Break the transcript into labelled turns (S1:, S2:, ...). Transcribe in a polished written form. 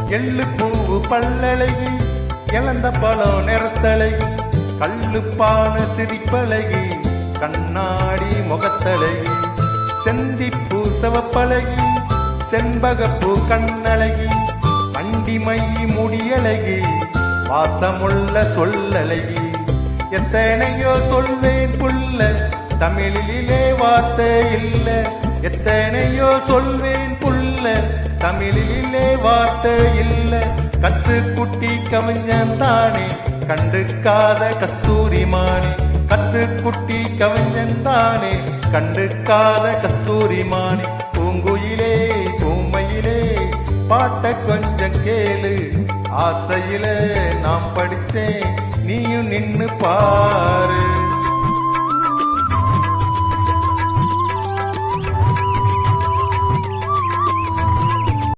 S1: எள்ளு பூவு பல்லழகி இழந்த பழம் நிறத்தழகி கல்லுப்பான சிரிப்பழகி கண்ணாடி முகத்தழகி செந்திப்பூ சிவப்பழகி செண்பகப்பூ கண்ணழகி அண்டிமை முடியழகி வாசமுள்ள சொல்லழகி எத்தனையோ சொல்வேன் புள்ள தமிழிலே வார்த்தை இல்ல எத்தனையோ சொல்வேன் புள்ள தமிழிலே வார்த்தை இல்ல கத்துக்குட்டி கவிஞன்தானே கண்டுக்காத கஸ்தூரிமானே கத்துக்குட்டி கவிஞன்தானே கண்டுக்காத கஸ்தூரிமானே பூங்குயிலே பூமையிலே பாட்ட கொஞ்சம் கேளு ஆசையில நாம் படிச்சேன் நீயும் நின்னு பாரு.